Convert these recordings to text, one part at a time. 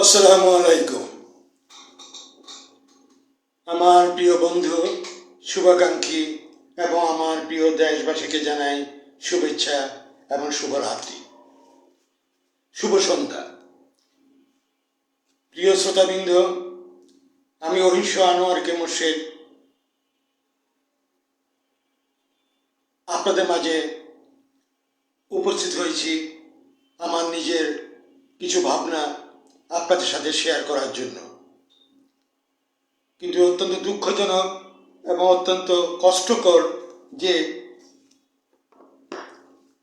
আসসালামু আলাইকুম। আমার প্রিয় বন্ধু, শুভাকাঙ্ক্ষী এবং আমার প্রিয় দেশবাসীকে জানাই শুভেচ্ছা এবং শুভরাত্রি, শুভ সন্ধ্যা। প্রিয় শ্রোতাবৃন্দ, আমি অহিংস আনোয়ার কে মোর্শেদ আপনাদের মাঝে উপস্থিত হয়েছি আমার নিজের কিছু ভাবনা আপনাদের সাথে শেয়ার করার জন্য। কিন্তু অত্যন্ত দুঃখজনক এবং অত্যন্ত কষ্টকর যে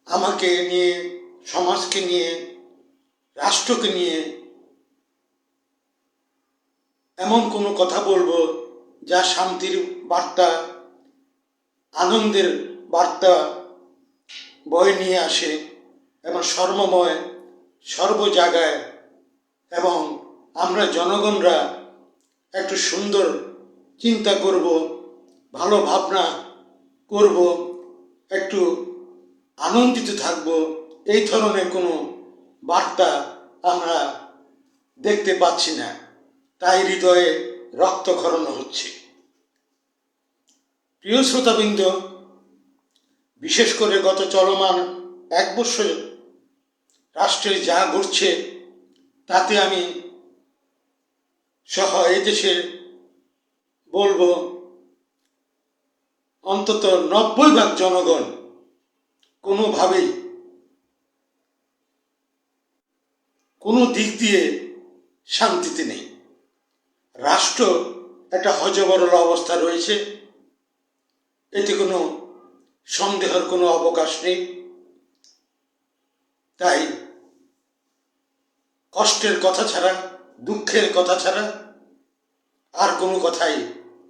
আমাকে নিয়ে, সমাজকে নিয়ে, রাষ্ট্রকে নিয়ে এমন কোনো কথা বলবো যা শান্তির বার্তা, আনন্দের বার্তা বয়ে নিয়ে আসে এবং সর্বময় সর্ব জায়গায়, এবং আমরা জনগণরা একটু সুন্দর চিন্তা করব, ভালো ভাবনা করব, একটু আনন্দিত থাকব, এই ধরনের কোনো বার্তা আমরা দেখতে পাচ্ছি না। তাই হৃদয়ে রক্তক্ষরণ হচ্ছে। প্রিয় শ্রোতাবৃন্দ, বিশেষ করে গত চলমান এক বছর রাষ্ট্রে যা ঘটছে তাতে আমি সহ এদেশের বলবো অন্তত 90% জনগণ কোনোভাবেই কোনো দিক দিয়ে শান্তিতে নেই। রাষ্ট্র একটা হযবরল অবস্থা রয়েছে, এতে কোনো সন্দেহের কোনো অবকাশ নেই। তাই কষ্টের কথা ছাড়া, দুঃখের কথা ছাড়া আর কোনো কথাই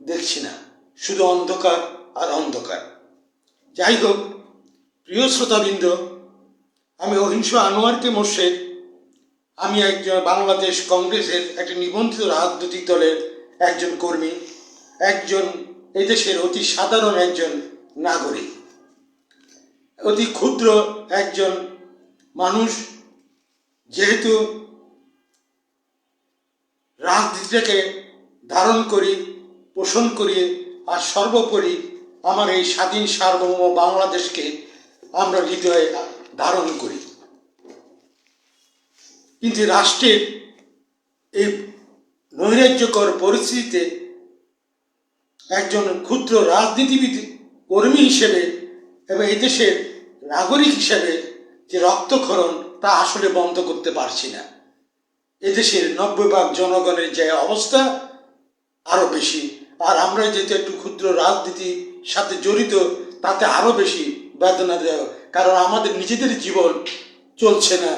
দেখছি না, শুধু অন্ধকার আর অন্ধকার। যাই হোক, প্রিয় শ্রোতাবৃন্দ, আমি অহিংস আনোয়ার কে মোর্শেদ, আমি একজন বাংলাদেশ কংগ্রেসের একটি নিবন্ধিত রাজনৈতিক দলের একজন কর্মী, একজন এদেশের অতি সাধারণ একজন নাগরিক, অতি ক্ষুদ্র একজন মানুষ। যেহেতু রাজনীতিটাকে ধারণ করি, পোষণ করি, আর সর্বোপরি আমার এই স্বাধীন সার্বভৌম বাংলাদেশকে আমরা হৃদয়ে ধারণ করি। কিন্তু রাষ্ট্রের এই নৈরাজ্যকর পরিস্থিতিতে একজন ক্ষুদ্র রাজনীতিবিদ কর্মী হিসেবে এবং এদেশের নাগরিক হিসেবে যে রক্তক্ষরণ তা আসলে বন্ধ করতে পারছি না। এদেশের 90% জনগণের যে অবস্থা আরো বেশি, আর আমরা যেহেতু একটু ক্ষুদ্র রাজনীতির সাথে জড়িত, তাতে আরো বেশি বেদনাদায়ক। কারণ আমাদের নিজেদের জীবন চলছে না,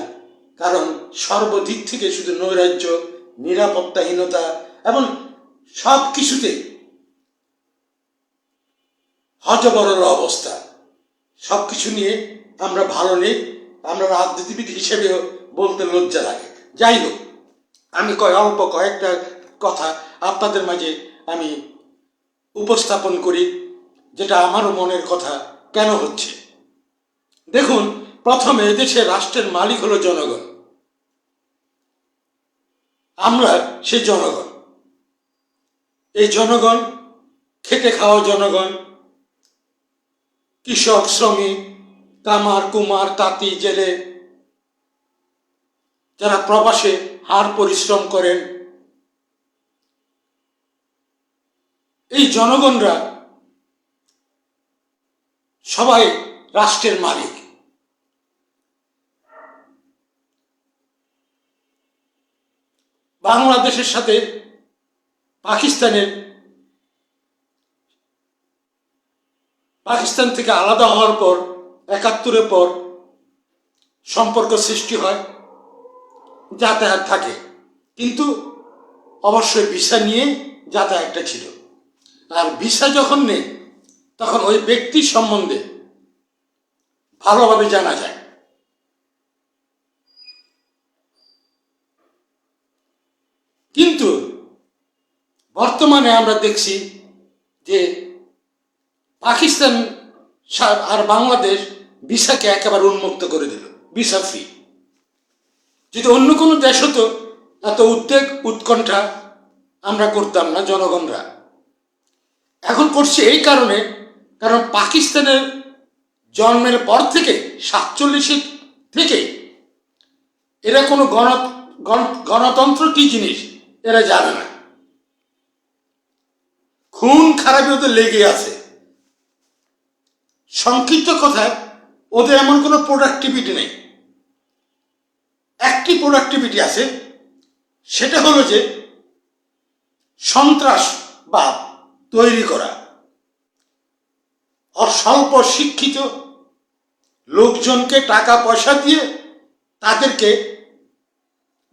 কারণ সর্বদিক থেকে শুধু নৈরাজ্য, নিরাপত্তাহীনতা এবং সব কিছুতে হযবরল অবস্থা। সব কিছু নিয়ে আমরা ভালো নেই, আমরা রাজনীতিবিদ হিসেবেও বলতে লজ্জা লাগে। যাই হোক, আমি অল্প কয়েকটা কথা আপনাদের মাঝে আমি উপস্থাপন করি, যেটা আমারও মনের কথা কেন হচ্ছে। দেখুন, প্রথমে এদেশের রাষ্ট্রের মালিক হলো জনগণ, আমরা সে জনগণ। এই জনগণ, খেটে খাওয়া জনগণ, কৃষক, শ্রমিক, কামার, কুমার, তাঁতি, জেলে, যারা প্রবাসে হাড় পরিশ্রম করেন, এই জনগণরা সবাই রাষ্ট্রের মালিক। বাংলাদেশের সাথে পাকিস্তান থেকে আলাদা হওয়ার পর ৭১-এর পর সম্পর্ক সৃষ্টি হয়, যাতায়াত থাকে, কিন্তু অবশ্যই ভিসা নিয়ে যাতায়াতটা ছিল। আর ভিসা যখন নেই, তখন ওই ব্যক্তির সম্বন্ধে ভালোভাবে জানা যায়। কিন্তু বর্তমানে আমরা দেখছি যে পাকিস্তান আর বাংলাদেশ ভিসাকে একেবারে উন্মুক্ত করে দিল, ভিসা ফ্রি। যদি অন্য কোনো দেশ হতো, এত উদ্বেগ উৎকণ্ঠা আমরা করতাম না জনগণরা। এখন করছে এই কারণে, কারণ পাকিস্তানের জন্মের পর থেকে 47 থেকে এরা কোনো গণতন্ত্র কি জিনিস এরা জানে না। খুন খারাপি ওদের লেগে আছে। সংক্ষিপ্ত কথায় ওদের এমন কোনো প্রোডাক্টিভিটি নেই। একটি প্রোডাক্টিভিটি আছে, সেটা হলো যে সন্ত্রাসবাদ তৈরি করা। স্বল্প শিক্ষিত লোকজনকে টাকা পয়সা দিয়ে তাদেরকে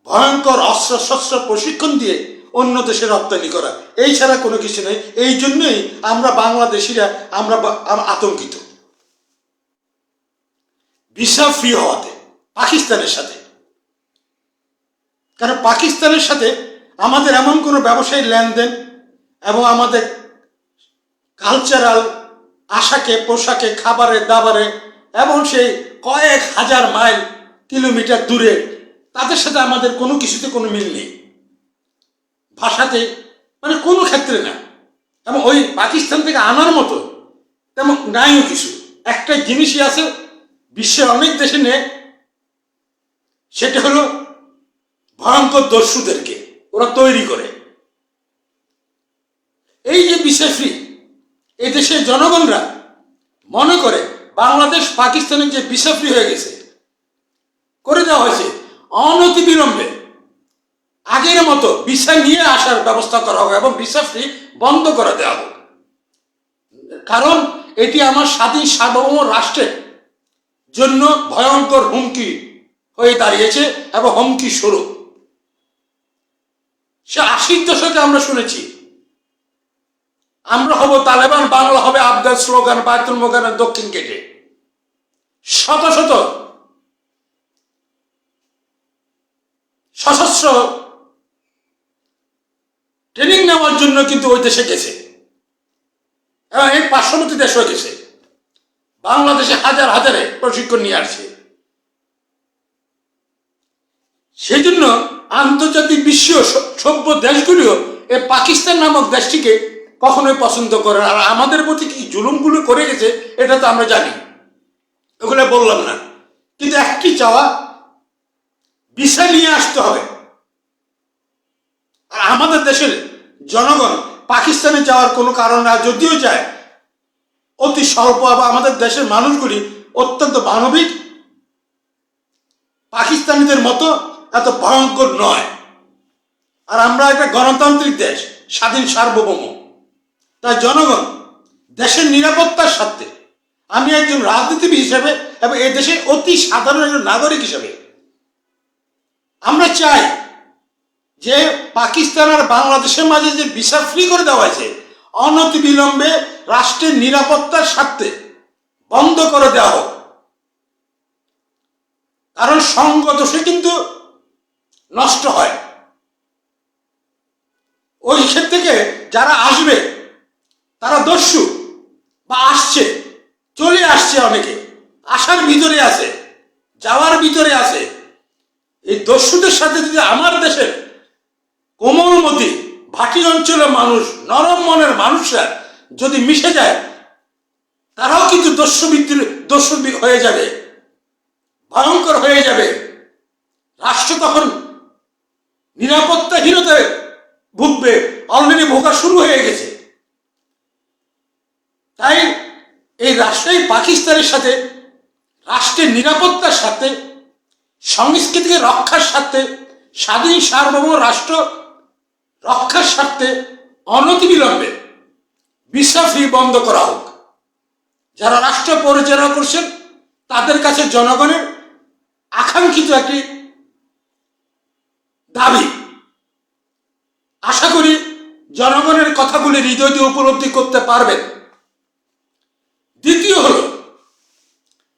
ভয়ঙ্কর অস্ত্র শস্ত্র প্রশিক্ষণ দিয়ে অন্য দেশে রপ্তানি করা, এই ছাড়া কোনো কিছু নেই। এই জন্যই আমরা বাংলাদেশিরা আমরা আতঙ্কিত ভিসা ফ্রি হওয়াতে পাকিস্তানের সাথে। কারণ পাকিস্তানের সাথে আমাদের এমন কোনো ব্যবসায়ী লেনদেন এবং আমাদের কালচারাল আশাকে পোশাকে খাবারে দাবারে এবং সেই কয়েক হাজার মাইল কিলোমিটার দূরে তাদের সাথে আমাদের কোনো কিছুতে কোনো মিল নেই, ভাষাতে মানে কোনো ক্ষেত্রে না। এবং ওই পাকিস্তান থেকে আনার মতো তেমন নাইও কিছু। একটা জিনিসই আছে বিশ্বের অনেক দেশে নেই, সেটা হলো ভয়ঙ্কর দস্যুদেরকে ওরা তৈরি করে। এই যে ভিসা ফ্রি, এই দেশের জনগণরা মনে করে বাংলাদেশ পাকিস্তানের যে ভিসা ফ্রি হয়ে গেছে, করে দেওয়া হয়েছে, অনতিবিলম্বে আগের মতো ভিসা নিয়ে আসার ব্যবস্থা করা হবে এবং ভিসা ফ্রি বন্ধ করে দেওয়া হবে। কারণ এটি আমার স্বাধীন সার্বভৌম রাষ্ট্রের জন্য ভয়ঙ্কর হুমকি হয়ে দাঁড়িয়েছে এবং হুমকি স্বরূপ। সে 80 দশকে আমরা শুনেছি আমরা হব তালেবান, বাংলা হবে আফগান স্লোগান বায়তুল মোকাররমের দক্ষিণ গেটে। শত শত সশস্ত্র ট্রেনিং নেওয়ার জন্য কিন্তু ওই দেশে গেছে এবং এই পার্শ্ববর্তী দেশও গেছে। বাংলাদেশে হাজার হাজারে প্রশিক্ষণ নিয়ে আসছে। সেই জন্য আন্তর্জাতিক বিশ্ব সভ্য দেশগুলিও এই পাকিস্তান নামক দেশটিকে কখনোই পছন্দ করে না। আর আমাদের প্রতি কি জুলুমগুলো করে গেছে এটা তো আমরা জানি, ওগুলো বললাম না। কিন্তু একটি চাওয়া, ভিসা নিয়ে আসতে হবে। আর আমাদের দেশের জনগণ পাকিস্তানে যাওয়ার কোনো কারণ না, যদিও যায় অতি স্বল্প। বা আমাদের দেশের মানুষগুলি অত্যন্ত মানবিক, পাকিস্তানিদের মতো এত ভয়ঙ্কর নয়। আর আমরা একটা গণতান্ত্রিক দেশ, স্বাধীন সার্বভৌম। তাই জনগণ দেশের নিরাপত্তার স্বার্থে, আমি একজন রাজনীতিবিদ হিসেবে এবং এই দেশের অতি সাধারণ একজন নাগরিক হিসেবে আমরা চাই যে পাকিস্তান আর বাংলাদেশের মাঝে যে ভিসা ফ্রি করে দেওয়া হয়েছে, অনতিবিলম্বে রাষ্ট্রের নিরাপত্তার স্বার্থে বন্ধ করে দেওয়া হোক। কারণ সঙ্গ দোষে কিন্তু নষ্ট হয়। ওই ক্ষেত্র থেকে যারা আসবে তারা দস্যু বা আসছে, চলে আসছে, অনেকে আসার ভিতরে আছে, যাওয়ার ভিতরে আছে। এই দস্যুদের সাথে যদি আমার দেশের কোমলমতি ভাটি অঞ্চলের মানুষ, নরম মনের মানুষরা যদি মিশে যায়, তারাও কিন্তু দস্যু হয়ে যাবে, ভয়ঙ্কর হয়ে যাবে। রাষ্ট্র তখন নিরাপত্তাহীনতায় ভুগবে, অলরেডি ভোগা শুরু হয়ে গেছে। তাই এই রাষ্ট্রেই পাকিস্তানের সাথে রাষ্ট্রের নিরাপত্তার সাথে, সংস্কৃতিকে রক্ষার স্বার্থে, স্বাধীন সার্বভৌম রাষ্ট্র রক্ষার স্বার্থে অনতিবিলম্বে ভিসা ফ্রি বন্ধ করা হোক। যারা রাষ্ট্র পরিচালনা করছেন তাদের কাছে জনগণের আকাঙ্ক্ষিত একটি দাবি। আশা করি জনগণের কথাগুলি হৃদয় দিয়ে উপলব্ধি করতে পারবেন। দ্বিতীয় হল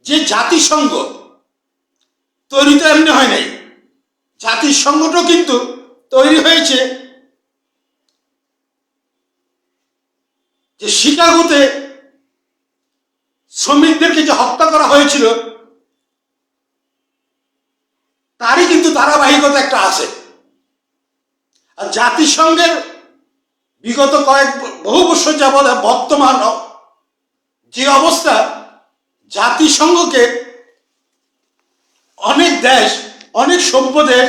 যে জাতিসংঘ তৈরি তো এমনি হয় নাই, জাতিসংঘটাও কিন্তু তৈরি হয়েছে যে শিকাগোতে শ্রমিকদেরকে যে হত্যা করা হয়েছিল তারই কিন্তু ধারাবাহিকতা একটা আছে। আর জাতিসংঘের বিগত বহু বছর যাবৎ বর্তমান যে অবস্থা, জাতিসংঘকে অনেক দেশ, অনেক সভ্য দেশ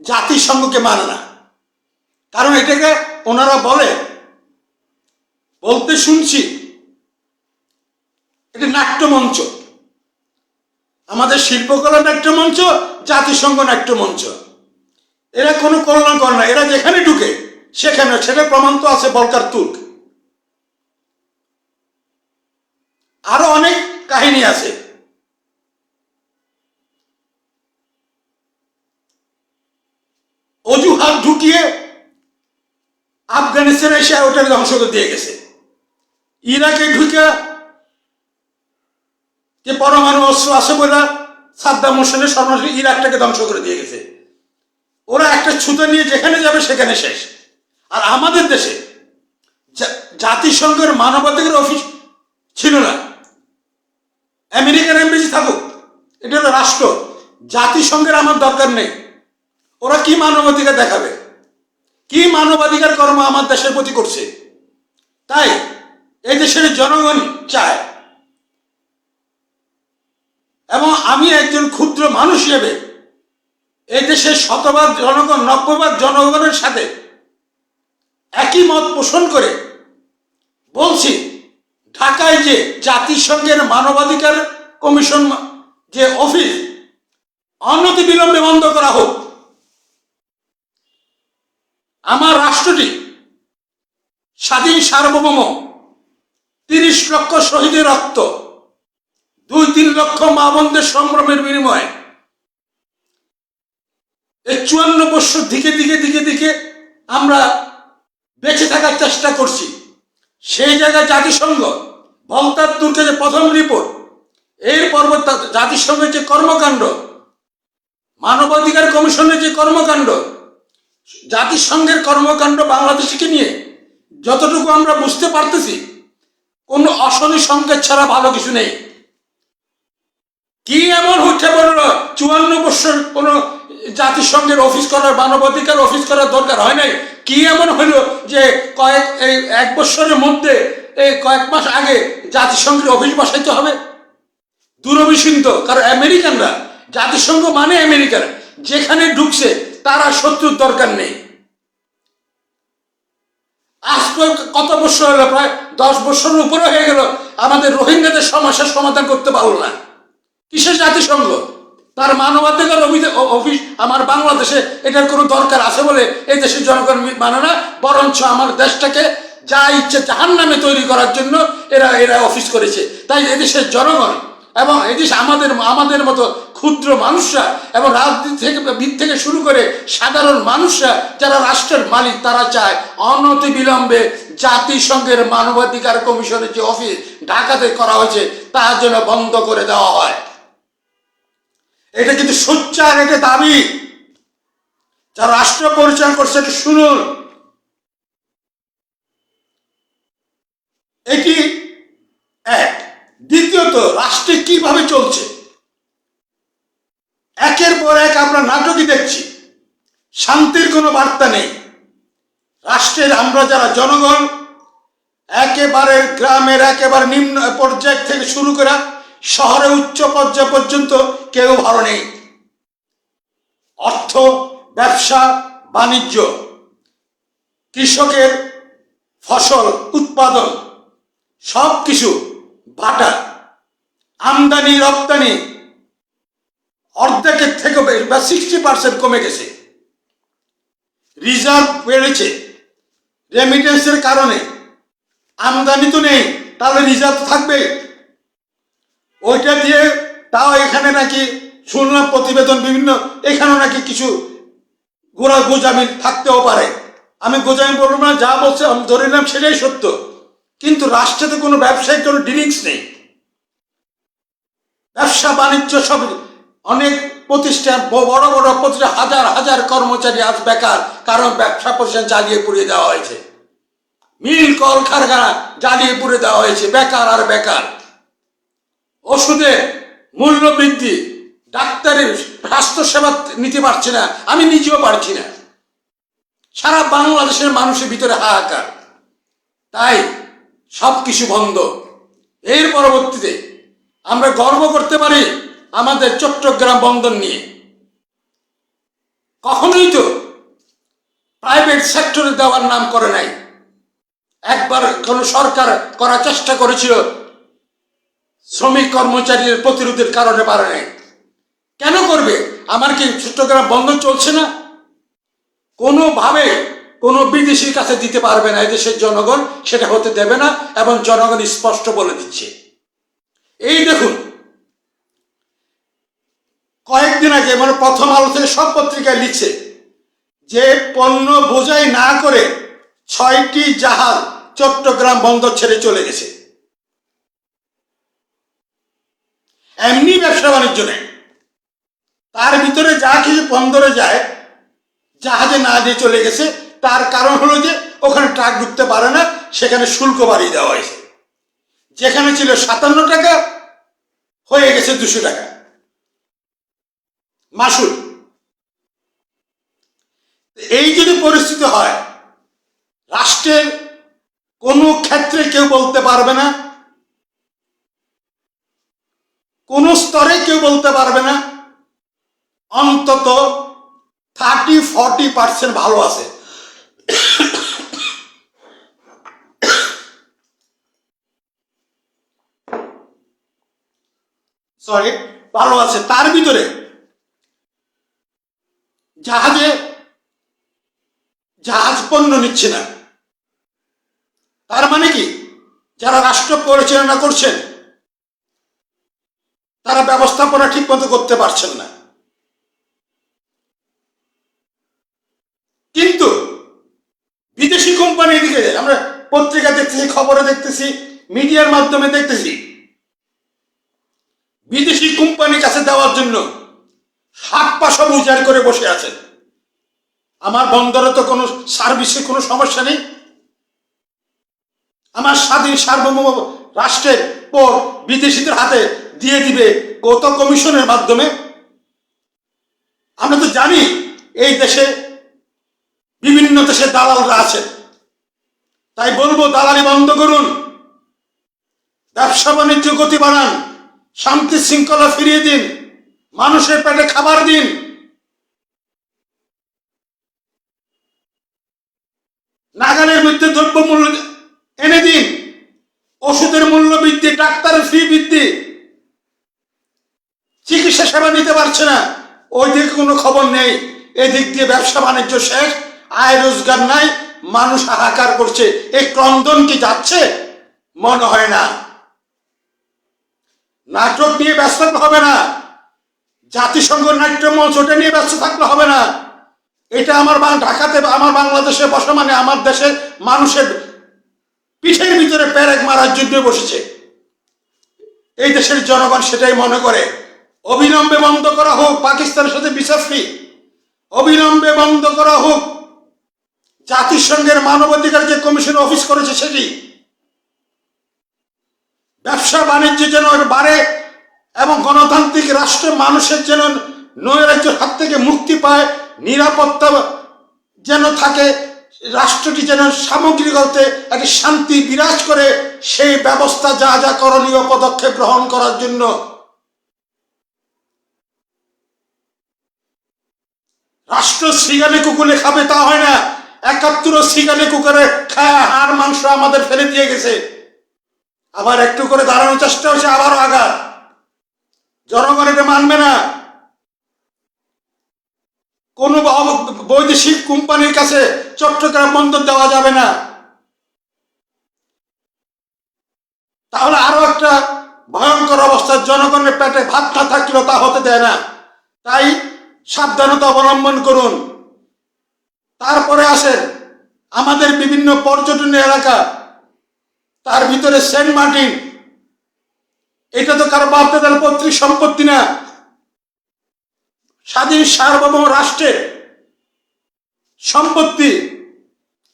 জাতিসংঘকে মানে না। কারণ এটাকে ওনারা বলতে শুনছি এটা নাট্যমঞ্চ। আমাদের শিল্পকলা নাট্যমঞ্চ, জাতিসংঘ নাট্যমঞ্চ। এরা কোনো কল্যাণ করে না। এরা যেখানে ঢুকে সেখানে, সেটা প্রমাণ তো আছে বলকার তুর্ক, আরো অনেক কাহিনী আছে। অজুহাত ঢুকিয়ে আফগানিস্তানে এসে ওটাকে ধ্বংস করে দিয়ে গেছে। ইরাকে ঢুকে যে পরমাণু অস্ত্র আছে বলে সাদ্দাম হোসেনের সর্বনাশী ইরাকটাকে ধ্বংস করে দিয়ে গেছে। ওরা একটা ছুতো নিয়ে যেখানে যাবে সেখানে শেষ। আর আমাদের দেশে জাতিসংঘের মানবাধিকার অফিস ছিল না। আমেরিকান এমবেসি থাকুক, এটা হলো রাষ্ট্র। জাতিসংঘের আমার দরকার নেই। ওরা কি মানবাধিকার দেখাবে, কি মানবাধিকার কর্ম আমার দেশের প্রতি করছে? তাই এই দেশের জনগণ চায়, এবং আমি একজন ক্ষুদ্র মানুষ হিসেবে এই দেশের শতভাগ জনগণ, 90% জনগণের সাথে একই মত পোষণ করে বলছি, ঢাকায় যে জাতিসংঘের মানবাধিকার কমিশন যে অফিস, অনতিবিলম্বে বন্ধ করা হোক। আমার রাষ্ট্রটি স্বাধীন, সার্বভৌম, 30 লক্ষ শহীদের রক্ত, 2-3 লক্ষ মা বোনদের সংগ্রামের বিনিময়ে এই 54 বছর দিকে দিকে আমরা বেঁচে থাকার চেষ্টা করছি। সেই জায়গায় জাতিসংঘ বলকার তুর্কের যে প্রথম রিপোর্ট, এর পর্বত জাতিসংঘের যে কর্মকাণ্ড, মানবাধিকার কমিশনের যে কর্মকাণ্ড, জাতিসংঘের কর্মকাণ্ড বাংলাদেশকে নিয়ে যতটুকু আমরা বুঝতে পারতেছি, কোনো অশনি সংকেত ছাড়া ভালো কিছু নেই। কি এমন উঠে পড়ল 54 বছর কোন জাতিসংঘের অফিস করার, মানবাধিকার অফিস করার দরকার হয় নাই? কি এমন হইল যে এই 1 বছরের মধ্যে, এই কয়েক মাস আগে জাতিসংঘের অফিস বসাইতে হবে? দুরভিসন্ধ। কারণ আমেরিকানরা, জাতিসংঘ মানে আমেরিকার, যেখানে ঢুকছে তারা শত্রুর দরকার নেই। আজ কত বছর হলো, প্রায় 10 বছরের উপরে হয়ে গেল, আমাদের রোহিঙ্গাদের সমস্যার সমাধান করতে পারল না। কিসের জাতিসংঘ? তার মানবাধিকার অফিস আমার বাংলাদেশে এটার কোনো দরকার আছে বলে এই দেশের জনগণ মানে না, বরঞ্চ আমার দেশটাকে যা ইচ্ছে জাহান্নামে তৈরি করার জন্য এরা অফিস করেছে। তাই এদেশের জনগণ এবং এদেশ আমাদের মতো ক্ষুদ্র মানুষরা এবং রাজনীতি থেকে শুরু করে সাধারণ মানুষরা যারা রাষ্ট্রের মালিক, তারা চায় অনতিবিলম্বে জাতিসংঘের মানবাধিকার কমিশনের যে অফিস ঢাকাতে করা হয়েছে তা যেন বন্ধ করে দেওয়া হয়। এটা কিন্তু সোচ্চার একটা দাবি, যারা রাষ্ট্র পরিচালনা করছে, এটা শুনুন। এটি এক। দ্বিতীয়ত, রাষ্ট্রে কিভাবে চলছে, একের পর এক আমরা নাটকই দেখছি। শান্তির কোনো বার্তা নেই রাষ্ট্রের। আমরা যারা জনগণ, একেবারে গ্রামের একেবারে নিম্ন পর্যায় থেকে শুরু করে শহরে উচ্চ পর্যায় পর্যন্ত কেউ ভালো নেই। অর্থ, ব্যবসা বাণিজ্য, কৃষকের ফসল উৎপাদন সব কিছু বাটা, আমদানি রপ্তানি অর্ধেকের থেকে 60% কমে গেছে। রিজার্ভ বেড়েছে রেমিটেন্সের কারণে। আমদানি তো নেই, তাহলে রিজার্ভ থাকবে। ওইটা দিয়ে তাও এখানে নাকি শুনলাম প্রতিবেদন বিভিন্ন, এখানেও নাকি কিছু গোজামি থাকতেও পারে। আমি গোজামি বলবো না, যা বলছে আমি ধরে নিলাম সেটাই সত্য। কিন্তু রাষ্ট্রে তো কোনো ব্যবসায়িক কোনো ডিলিংস নেই। ব্যবসা বাণিজ্য সব, অনেক প্রতিষ্ঠান, বড় বড় প্রতিষ্ঠান, হাজার হাজার কর্মচারী আজ বেকার, কারণ ব্যবসা প্রতিষ্ঠান জ্বালিয়ে পুড়িয়ে দেওয়া হয়েছে। মিল কল কারখানা জ্বালিয়ে পুড়ে দেওয়া হয়েছে। বেকার আর বেকার। ওষুধের মূল্য বৃদ্ধি, ডাক্তারের স্বাস্থ্য সেবা নিতে পারছে না, আমি নিজেও পারছি না। সারা বাংলাদেশের মানুষের ভিতরে হাহাকার। তাই সবকিছু বন্ধ। এর পরবর্তীতে আমরা গর্ব করতে পারি আমাদের চট্টগ্রাম বন্দর নিয়ে। কখনোই তো প্রাইভেট সেক্টরে দেওয়ার নাম করে নাই। একবার কোন সরকার করার চেষ্টা করেছিল, শ্রমিক কর্মচারীদের প্রতিরোধের কারণে পারে নাই। কেন করবে? আমার কি চট্টগ্রাম বন্দর চলছে না? কোনোভাবে কোনো বিদেশির কাছে দিতে পারবে না এদেশের জনগণ, সেটা হতে দেবে না, এবং জনগণ স্পষ্ট বলে দিচ্ছে। এই দেখুন, কয়েকদিন আগে মানে প্রথম আলো থেকে সব পত্রিকায় লিখছে যে পণ্য বোঝাই না করে 6টি জাহাজ চট্টগ্রাম বন্দর ছেড়ে চলে গেছে। এমনি ব্যবসা বাণিজ্য নেই, তার ভিতরে যা কিছু বন্দরে যায় জাহাজে না দিয়ে চলে গেছে। তার কারণ হলো যে ওখানে ট্রাক ঢুকতে পারে না, সেখানে শুল্ক বাড়িয়ে দেওয়া হয়েছে। যেখানে ছিল 57 টাকা হয়ে গেছে 200 টাকা মাসুল। এই যদি পরিস্থিতি হয়, রাষ্ট্রের কোনো ক্ষেত্রে কেউ বলতে পারবে না, কোন স্তরে কেউ বলতে পারবে না অন্তত 30-40% ভালো আছে। সরি, ভালো আছে। তার ভিতরে জাহাজ পণ্য নিচ্ছে না। তার মানে কি, যারা রাষ্ট্র পরিচালনা করছেন তারা ব্যবস্থাপনা ঠিক মতো করতে পারছেন না। কিন্তু বিদেশি কোম্পানি, এদিকে আমরা পত্রিকা দেখতেছি, খবরে দেখতেছি, মিডিয়ার মাধ্যমে দেখতেছি, বিদেশি কোম্পানির কাছে দেওয়ার জন্য হাত পা সব উজাড় করে বসে আছেন। আমার বন্দরে তো কোনো সার্ভিসে কোনো সমস্যা নেই, আমার স্বাধীন সার্বভৌম রাষ্ট্রের পর বিদেশিদের হাতে দিয়ে দিবে কত কমিশনের মাধ্যমে। আমরা তো জানি এই দেশে বিভিন্ন দেশে দালালরা আছে। তাই বলবো, দালালি বন্ধ করুন, ব্যবসা বাণিজ্য গতি বাড়ান, শান্তি শৃঙ্খলা ফিরিয়ে দিন, মানুষের পেটে খাবার দিন। নাগালের মধ্যে দ্রব্যমূল্য এনে দিন, ওষুধের মূল্য বৃদ্ধি, ডাক্তারের ফি বৃদ্ধি, চিকিৎসা সেবা নিতে পারছে না, ওই দিকে কোনো খবর নেই। এদিক দিয়ে ব্যবসা বাণিজ্য শেষ, আয় রোজগার নাই, মানুষ হাহাকার করছে। এই ক্রন্দন কি যাচ্ছে? মনে হয় না। নাটক নিয়ে ব্যস্ত হবে না, জাতিসংঘ নাট্য মঞ্চ ওটা নিয়ে ব্যস্ত থাকলে হবে না। এটা আমার ঢাকাতে, আমার বাংলাদেশে বসা মানে আমার দেশের মানুষের পিঠের ভিতরে পেরেক মারার জন্য বসেছে। এই দেশের জনগণ সেটাই মনে করে। অবিলম্বে বন্ধ করা হোক পাকিস্তানের সাথে ভিসা ফ্রি, অবিলম্বে বন্ধ করা হোক জাতিসংঘের মানবাধিকার যে কমিশন অফিস করেছে সেটি। ব্যবসা বাণিজ্য যেন বাড়ে এবং গণতান্ত্রিক রাষ্ট্রের মানুষের যেন নৈরাজ্যের হাত থেকে মুক্তি পায়, নিরাপত্তা যেন থাকে, রাষ্ট্রটি যেন সামগ্রিকতে একটি শান্তি বিরাজ করে, সেই ব্যবস্থা যা যা করণীয় পদক্ষেপ গ্রহণ করার জন্য। রাষ্ট্র শ্রীগালে কুকুরে খাবে তা হয় না। 71 শ্রীগালে কুকুরে খায় হাড় মাংস আমাদের ফেলে দিয়ে গেছে। আবার একটু করে দাঁড়ানোর চেষ্টা হচ্ছে, আবারও আঘাত। জনগণ এটা মানবে না। কোন বৈদেশিক কোম্পানির কাছে চট্টগ্রাম বন্দর দেওয়া যাবে না। তাহলে আরো একটা ভয়ঙ্কর অবস্থা, জনগণের পেটে ভাত না থাকলেও তা হতে দেয় না। তাই সাবধানতা অবলম্বন করুন। তারপরে আসেন আমাদের বিভিন্ন পর্যটন এলাকা, তার ভিতরে সেন্ট মার্টিন, এটা তো কারো বাপ দাদার পৈতৃক সম্পত্তি না, স্বাধীন সার্বভৌম রাষ্ট্রের সম্পত্তি।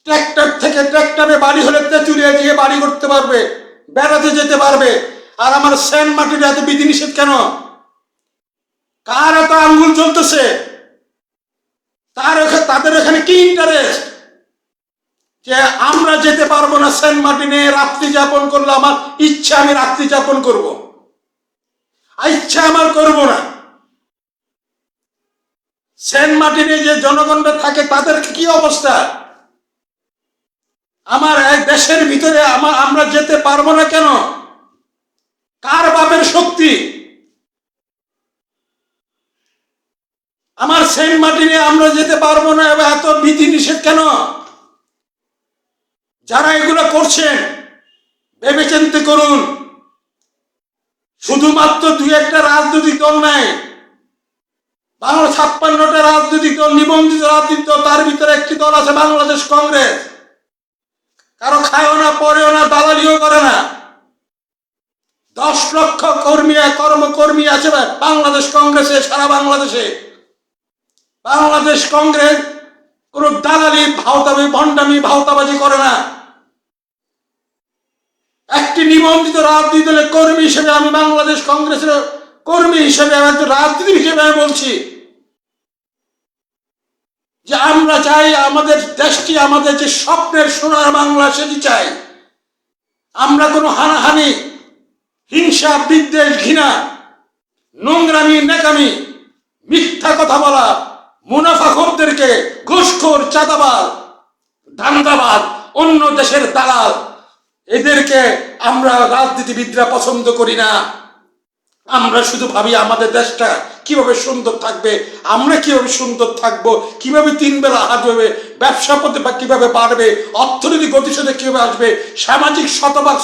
ট্র্যাক্টর থেকে ট্র্যাক্টরে বাড়ি হলে তেঁতুলিয়া গিয়ে বাড়ি করতে পারবে, বেড়াতে যেতে পারবে। আর আমার সেন্ট মার্টিনে এত বিধিনিষেধ কেন? কার এত আঙ্গুল চলতেছে? তাদের এখানে কি ইন্টারেস্ট? যে আমরা যেতে পারবো না সেন্ট মার্টিনে রাত্রি যাপন করলে, আমার ইচ্ছা আমি রাত্রি যাপন করব, ইচ্ছা আমার করব না। সেন্ট মার্টিনে যে জনগণরা থাকে তাদের কি অবস্থা? আমার এক দেশের ভিতরে আমরা যেতে পারবো না কেন? কার বাপের শক্তি? আমার সেন্ট মার্টিনে আমরা যেতে পারবো না, এত বিধি নিষেধ কেন? যারা এগুলো করছেন ভেবে চিন্তে করুন। শুধুমাত্র দুই একটা রাজনৈতিক দল নাই, বাংলা 56টা রাজনৈতিক দল, নিবন্ধিত রাজনৈতিক দল, তার ভিতরে একটি দল আছে বাংলাদেশ কংগ্রেস। কারো খায়ও না, পরেও না, দালালিও করে না। 10 লক্ষ কর্মকর্মী আছে বাংলাদেশ কংগ্রেসে, সারা বাংলাদেশে। বাংলাদেশ কংগ্রেস কোন দালালি, ভণ্ডামি, ভাওতাবাজি করে না। একটি নিবন্ধিত রাজনৈতিক দলের কর্মী হিসেবে, আমি বাংলাদেশ কংগ্রেসের কর্মী হিসেবে, একজন রাজনীতি হিসেবে আমি বলছি যে আমরা চাই আমাদের দেশটি, আমাদের যে স্বপ্নের সোনার বাংলা, সেটি চাই। আমরা কোনো হানাহানি, হিংসা, বিদ্বেষ, ঘৃণা, নোংরামি, নেকামি, মিথ্যা কথা বলা, মুনাফাখোরদেরকে, ঘুষখোর, চাঁদাবাজ, ধান্দাবাজ, অন্য দেশের দালাল, এদেরকে আমরা রাজনীতিবিদরা পছন্দ করি না। আমরা শুধু ভাবি আমাদের দেশটা কিভাবে সুন্দর থাকবে, আমরা কিভাবে সুন্দর থাকবো, কিভাবে 3 বেলা হাত হবে, ব্যবসা পথে কিভাবে বাড়বে, অর্থনৈতিক গতিশীলতা কিভাবে আসবে, সামাজিক শতভাগ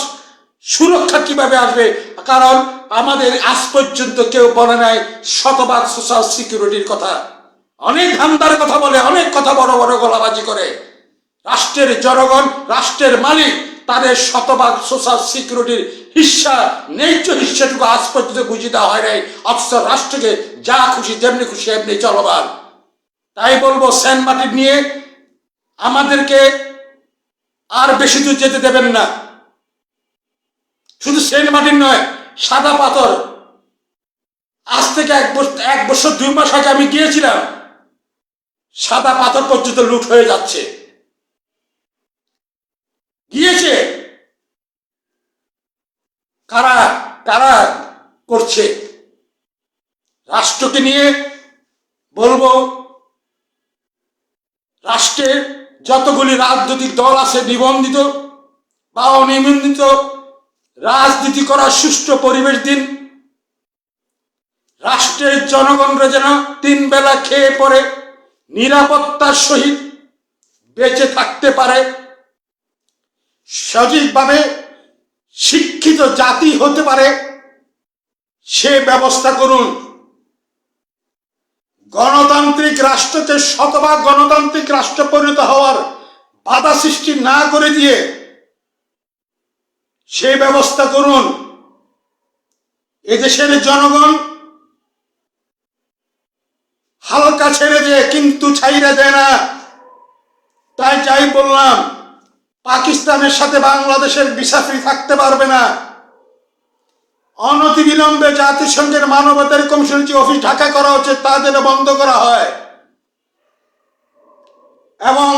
সুরক্ষা কিভাবে আসবে। কারণ আমাদের আজ পর্যন্ত কেউ বলে নাই শতভাগ সোশ্যাল সিকিউরিটির কথা। অনেক ধান্দার কথা বলে, অনেক কথা বড় বড় গলাবাজি করে। রাষ্ট্রের জনগণ, রাষ্ট্রের মালিক, তাদের শতভাগ সোশ্যাল সিকিউরিটির হিস্সা, ন্যায্য হিস্সাটুকু আজ পর্যন্ত বুঝিয়ে দেওয়া হয় নাই। অথচ রাষ্ট্রকে যা খুশি যেমনি খুশি এমনি চলমান। তাই বলবো, সেন্ট মার্টিন নিয়ে আমাদেরকে আর বেশি দূর যেতে দেবেন না। শুধু সেন্ট মার্টিন নয়, সাদা পাথর, আজ থেকে 1 বছর 2 মাস আগে আমি গিয়েছিলাম, সাদা পাথর পর্যন্ত লুট হয়ে যাচ্ছে। গিয়েছে কারা? কারা করছে? রাষ্ট্রকে নিয়ে বলবো, রাষ্ট্রের যতগুলি রাজনৈতিক দল আছে, নিবন্ধিত বা অনিবন্ধিত, রাজনীতি করার সুষ্ঠু পরিবেশ দিন। রাষ্ট্রের জনগণরা যেন 3 বেলা খেয়ে পরে নিরাপত্তার সহিত বেঁচে থাকতে পারে, সঠিকভাবে শিক্ষিত জাতি হতে পারে, সে ব্যবস্থা করুন। গণতান্ত্রিক রাষ্ট্রকে শতভাগ গণতান্ত্রিক রাষ্ট্র পরিণত হওয়ার বাধা সৃষ্টি না করে দিয়ে সে ব্যবস্থা করুন। এদেশের জনগণ হালকা ছেড়ে দেয়, কিন্তু ছাইড়া দেয় না। তাই যাই বললাম, পাকিস্তানের সাথে বাংলাদেশের ভিসা ফ্রি থাকতে পারবে না। অনতিবিলম্বে জাতিসংঘের মানবাধিকার কমিশনের যে অফিস ঢাকা করা হচ্ছে তা যেন বন্ধ করা হয়, এবং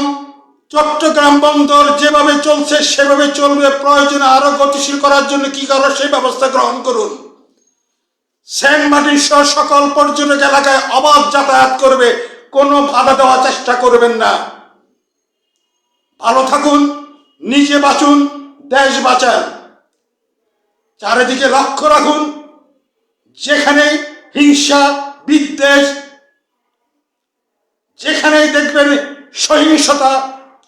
চট্টগ্রাম বন্দর যেভাবে চলছে সেভাবে চলবে। প্রয়োজনে আরো গতিশীল করার জন্য কি করার সেই ব্যবস্থা গ্রহণ করুন। সেন্ট মার্টিন সহ সকল পর্যটক এলাকায় অবাধ যাতায়াত করবে, কোনো বাধা দেওয়ার চেষ্টা করবেন না। ভালো থাকুন, নিজে বাঁচুন, দেশ বাঁচান। চারিদিকে লক্ষ্য রাখুন, যেখানে হিংসা, বিদ্বেষ, যেখানেই দেখবেন সহিংসতা,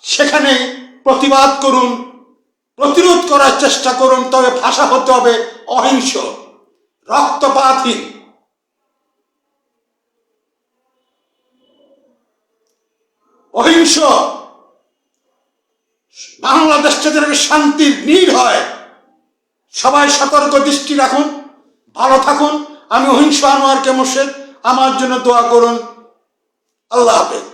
সেখানেই প্রতিবাদ করুন, প্রতিরোধ করার চেষ্টা করুন। তবে ভাষা হতে হবে অহিংস, রক্তপাতহীন। অহিংস বাংলাদেশটা যেন শান্তির নীড় হয়। সবাই সতর্ক দৃষ্টি রাখুন, ভালো থাকুন। আমি অহিংস আনোয়ার কে মোর্শেদ, আমার জন্য দোয়া করুন। আল্লাহ হাফেজ।